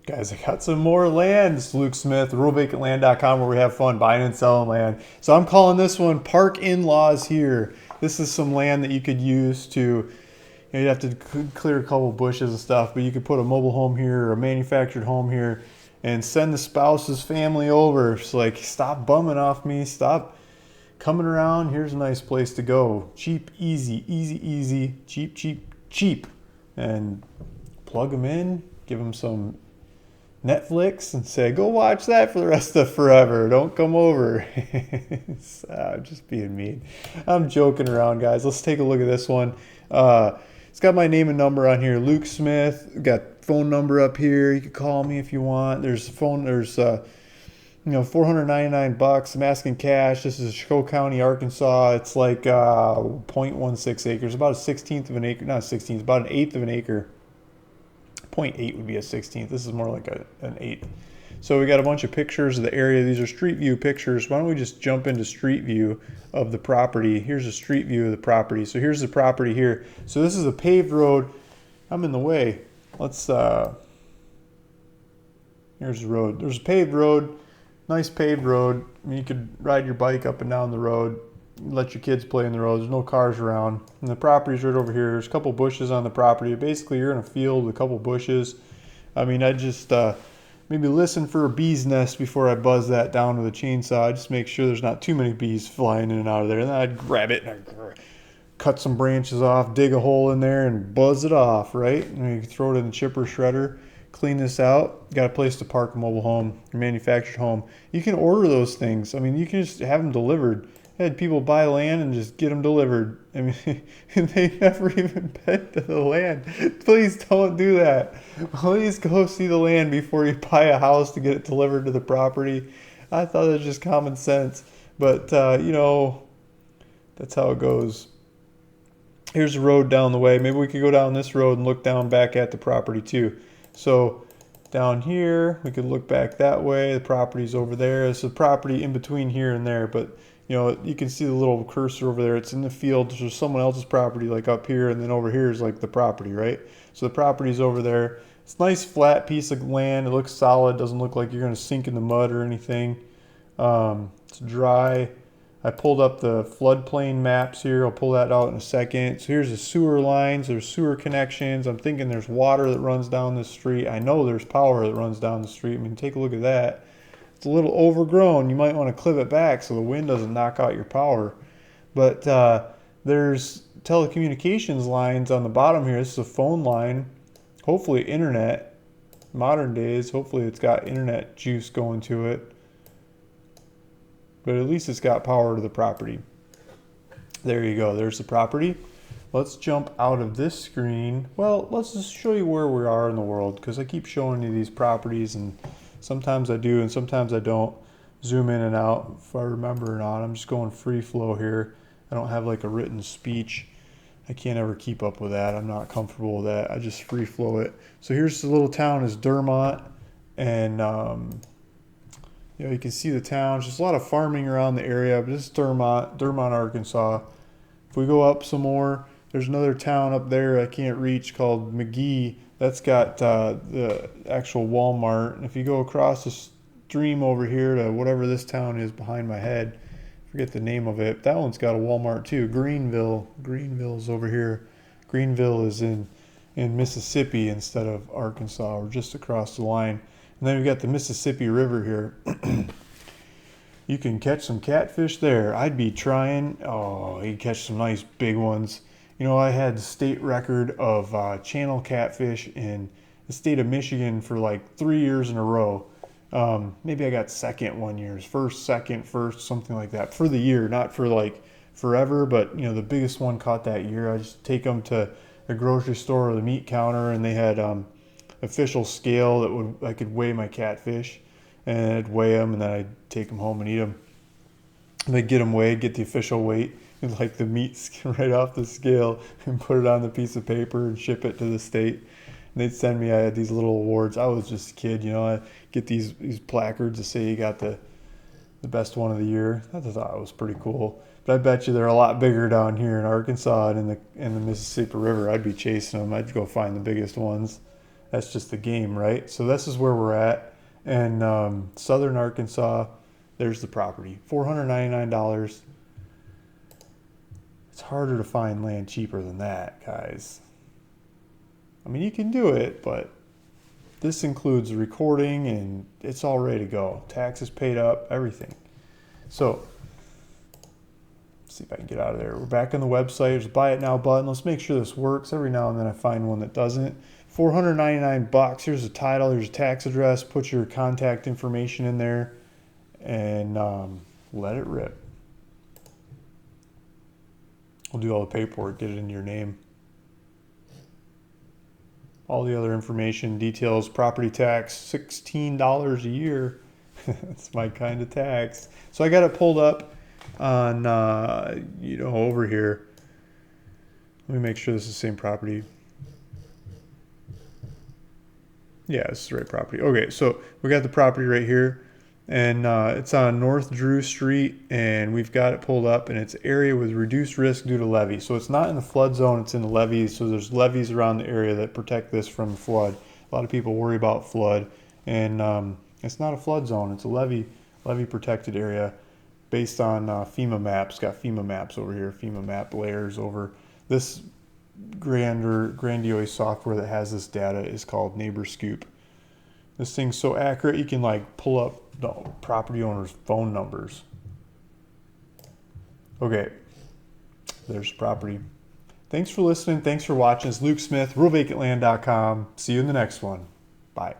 Guys, I got some more land. It's Luke Smith, ruralvacantland.com, where we have fun buying and selling land. So I'm calling this one Park In-Laws here. This is some land that you could use to, you'd have to clear a couple bushes and stuff, but you could put a mobile home here or a manufactured home here and send the spouse's family over. It's like, stop bumming off me. Stop coming around. Here's a nice place to go. Cheap, easy, easy, easy, cheap, cheap, cheap. And plug them in, give them some Netflix and say, go watch that for the rest of forever. Don't come over. I'm just being mean. I'm joking around, guys. Let's take a look at this one. It's got my name and number on here, Luke Smith. Got phone number up here. You can call me if you want. There's phone. There's $499. I'm asking cash. This is Chicago County, Arkansas. It's like 0.16 acres, about a 16th of an acre. Not a 16th, about an eighth of an acre. 0.8 would be a 16th. This is more like an eighth. So we got a bunch of pictures of the area. These are street view pictures. Why don't we just jump into street view of the property? Here's a street view of the property. So here's the property here. So this is a paved road. I'm in the way. Let's, here's the road. There's a paved road, nice paved road. I mean, you could ride your bike up and down the road, let your kids play in the road. There's no cars around. And the property's right over here. There's a couple bushes on the property. Basically, you're in a field with a couple bushes. I mean, I just maybe listen for a bee's nest before I buzz that down with a chainsaw. I just make sure there's not too many bees flying in and out of there. And then I'd grab it and I'd cut some branches off, dig a hole in there, and buzz it off, right? And you can throw it in the chipper shredder, clean this out. Got a place to park a mobile home, a manufactured home. You can order those things. I mean, you can just have them delivered. I had people buy land and just get them delivered. I mean, they never even been to the land. Please don't do that. Please go see the land before you buy a house to get it delivered to the property. I thought it was just common sense. But, that's how it goes. Here's the road down the way. Maybe we could go down this road and look down back at the property too. So down here, we could look back that way. The property's over there. It's a property in between here and there, but you can see the little cursor over there. It's in the field. There's someone else's property like up here, and then over here is like the property, right? So the property's over there. It's a nice flat piece of land. It looks solid. Doesn't look like you're going to sink in the mud or anything. It's dry. I pulled up the floodplain maps here. I'll pull that out in a second. So here's the sewer lines. There's sewer connections. I'm thinking there's water that runs down the street. I know there's power that runs down the street. I mean, take a look at that. It's a little overgrown. You might want to clip it back so the wind doesn't knock out your power. But there's telecommunications lines on the bottom here. This is a phone line. Hopefully internet. Modern days, hopefully it's got internet juice going to it. But at least it's got power to the property. There you go. There's the property. Let's jump out of this screen. Well, let's just show you where we are in the world, because I keep showing you these properties, and sometimes I do and sometimes I don't zoom in and out if I remember or not. I'm just going free flow here. I don't have like a written speech. I can't ever keep up with that. I'm not comfortable with that. I just free flow it. So here's the little town is Dermont, and you can see the town. There's just a lot of farming around the area, but this is Dermont, Arkansas. If we go up some more, there's another town up there I can't reach called McGee. That's got the actual Walmart. And if you go across the stream over here to whatever this town is behind my head, forget the name of it. That one's got a Walmart too. Greenville's over here. Greenville is in Mississippi instead of Arkansas, or just across the line. And then we've got the Mississippi River here. You can catch some catfish there. I'd be trying. Oh, you catch some nice big ones. I had the state record of channel catfish in the state of Michigan for like 3 years in a row. Maybe I got second one year. Second, first, something like that. For the year, not for like forever, but the biggest one caught that year. I just take them to the grocery store or the meat counter, and they had official scale that I could weigh my catfish, and I'd weigh them, and then I'd take them home and eat them. And they'd get them weighed, get the official weight, and like the meat right off the scale, and put it on the piece of paper and ship it to the state. And they'd send me. I had these little awards. I was just a kid, I get these placards to say you got the best one of the year. I thought it was pretty cool. But I bet you they're a lot bigger down here in Arkansas and in the Mississippi River. I'd be chasing them. I'd go find the biggest ones. That's just the game, right? So this is where we're at. And southern Arkansas, there's the property. $499. It's harder to find land cheaper than that, guys. I mean, you can do it, but this includes recording and it's all ready to go. Taxes paid up, everything. So, let's see if I can get out of there. We're back on the website. There's a buy it now button. Let's make sure this works. Every now and then I find one that doesn't. $499. Here's a title. Here's a tax address. Put your contact information in there and let it rip. We'll do all the paperwork, get it in your name. All the other information, details, property tax, $16 a year. That's my kind of tax. So I got it pulled up on, over here. Let me make sure this is the same property. Yeah, this is the right property. Okay, so we got the property right here. And it's on North Drew Street, and we've got it pulled up, and it's area with reduced risk due to levee. So it's not in the flood zone, it's in the levees. So there's levees around the area that protect this from flood. A lot of people worry about flood, and it's not a flood zone. It's a levee protected area based on FEMA maps. Got FEMA maps over here, FEMA map layers over. This grandiose software that has this data is called Neighbor Scoop. This thing's so accurate, you can like pull up the property owner's phone numbers. Okay, there's property. Thanks for listening. Thanks for watching. It's Luke Smith, RealVacantLand.com. See you in the next one. Bye.